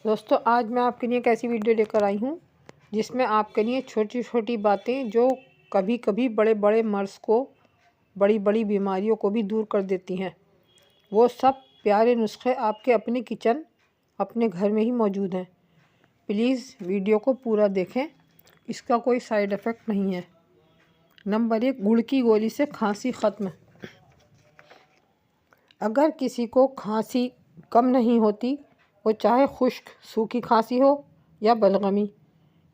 दोस्तों आज मैं आपके लिए एक ऐसी वीडियो लेकर आई हूँ जिसमें आपके लिए छोटी छोटी बातें जो कभी कभी बड़े बड़े मर्ज़ को, बड़ी बड़ी बीमारियों को भी दूर कर देती हैं। वो सब प्यारे नुस्खे आपके अपने किचन, अपने घर में ही मौजूद हैं। प्लीज़ वीडियो को पूरा देखें, इसका कोई साइड इफ़ेक्ट नहीं है। नंबर 1, गुड़ की गोली से खांसी ख़त्म। अगर किसी को खांसी कम नहीं होती, वो चाहे खुश्क सूखी खांसी हो या बलगमी,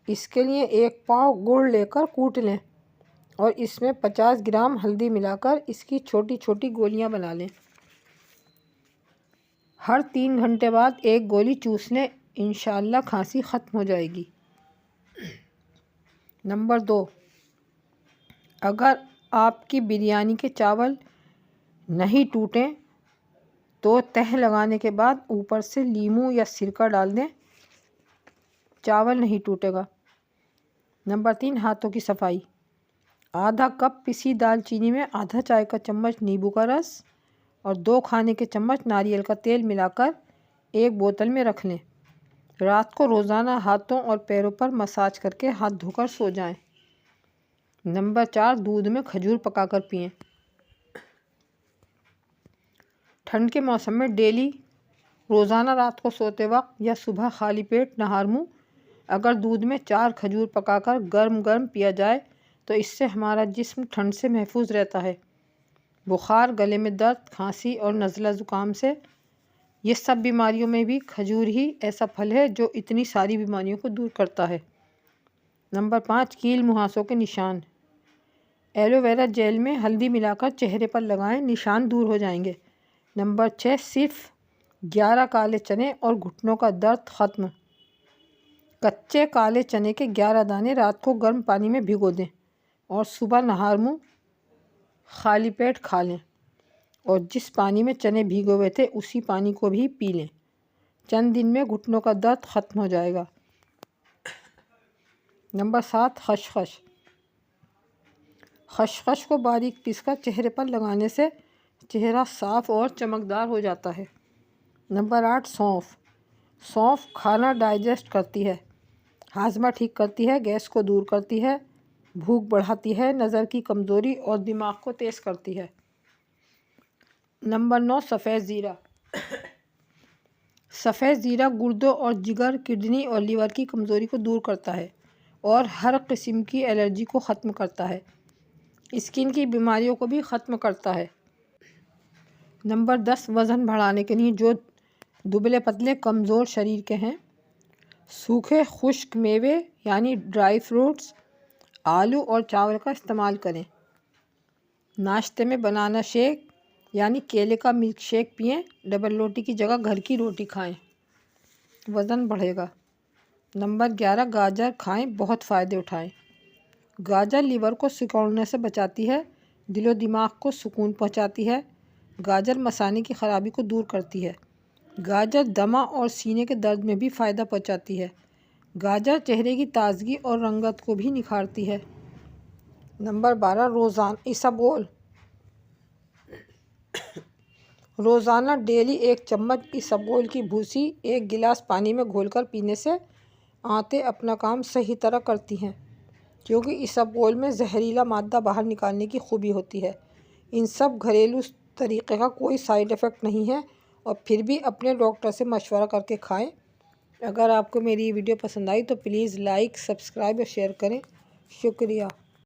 इसके लिए 1 पाव गुड़ लेकर कूट लें और इसमें 50 ग्राम हल्दी मिलाकर इसकी छोटी छोटी गोलियां बना लें। हर 3 घंटे बाद 1 गोली चूस लें, इंशाअल्लाह खांसी ख़त्म हो जाएगी। नंबर 2, अगर आपकी बिरयानी के चावल नहीं टूटें तो तह लगाने के बाद ऊपर से नींबू या सिरका डाल दें, चावल नहीं टूटेगा। नंबर 3, हाथों की सफाई। आधा कप पिसी दालचीनी में आधा चाय का चम्मच नींबू का रस और 2 खाने के चम्मच नारियल का तेल मिलाकर 1 बोतल में रख लें। रात को रोज़ाना हाथों और पैरों पर मसाज करके हाथ धोकर सो जाएं। नंबर 4, दूध में खजूर पकाकर पिएं। ठंड के मौसम में डेली रोज़ाना रात को सोते वक्त या सुबह खाली पेट नहार मुँह अगर दूध में 4 खजूर पकाकर गर्म गर्म पिया जाए तो इससे हमारा जिस्म ठंड से महफूज रहता है। बुखार, गले में दर्द, खांसी और नज़ला ज़ुकाम से, ये सब बीमारियों में भी खजूर ही ऐसा फल है जो इतनी सारी बीमारियों को दूर करता है। नंबर 5, कील मुहासों के निशान। एलोवेरा जेल में हल्दी मिलाकर चेहरे पर लगाएं, निशान दूर हो जाएंगे। नंबर 6, सिर्फ 11 काले चने और घुटनों का दर्द ख़त्म। कच्चे काले चने के 11 दाने रात को गर्म पानी में भिगो दें और सुबह नहार मुँह खाली पेट खा लें और जिस पानी में चने भीगे हुए थे उसी पानी को भी पी लें। चंद दिन में घुटनों का दर्द ख़त्म हो जाएगा। नंबर 7, खसखस। खसखस को बारीक पीसकर चेहरे पर लगाने से चेहरा साफ़ और चमकदार हो जाता है। नंबर 8, सौंफ। सौंफ खाना डाइजेस्ट करती है, हाजमा ठीक करती है, गैस को दूर करती है, भूख बढ़ाती है, नज़र की कमज़ोरी और दिमाग को तेज़ करती है। नंबर 9, सफ़ेद ज़ीरा। सफ़ेद ज़ीरा गुर्दों और जिगर, किडनी और लीवर की कमज़ोरी को दूर करता है और हर किस्म की एलर्जी को ख़त्म करता है। स्किन की बीमारियों को भी ख़त्म करता है। नंबर 10, वज़न बढ़ाने के लिए जो दुबले पतले कमज़ोर शरीर के हैं, सूखे खुश्क मेवे यानी ड्राई फ्रूट्स, आलू और चावल का इस्तेमाल करें। नाश्ते में बनाना शेक यानी केले का मिल्क शेक पिएं। डबल रोटी की जगह घर की रोटी खाएं, वज़न बढ़ेगा। नंबर 11, गाजर खाएं, बहुत फ़ायदे उठाएं। गाजर लीवर को सिकुड़ने से बचाती है, दिलो दिमाग को सुकून पहुंचाती है। गाजर मसाने की ख़राबी को दूर करती है। गाजर दमा और सीने के दर्द में भी फ़ायदा पहुंचाती है। गाजर चेहरे की ताजगी और रंगत को भी निखारती है। नंबर 12, रोज़ाना इसबगोल। रोज़ाना डेली 1 चम्मच इसबगोल की भूसी 1 गिलास पानी में घोलकर पीने से आंतें अपना काम सही तरह करती हैं, क्योंकि इसबगोल में जहरीला मादा बाहर निकालने की खूबी होती है। इन सब घरेलू तरीक़े का कोई साइड इफ़ेक्ट नहीं है और फिर भी अपने डॉक्टर से मशवरा करके खाएं। अगर आपको मेरी वीडियो पसंद आई तो प्लीज़ लाइक, सब्सक्राइब और शेयर करें। शुक्रिया।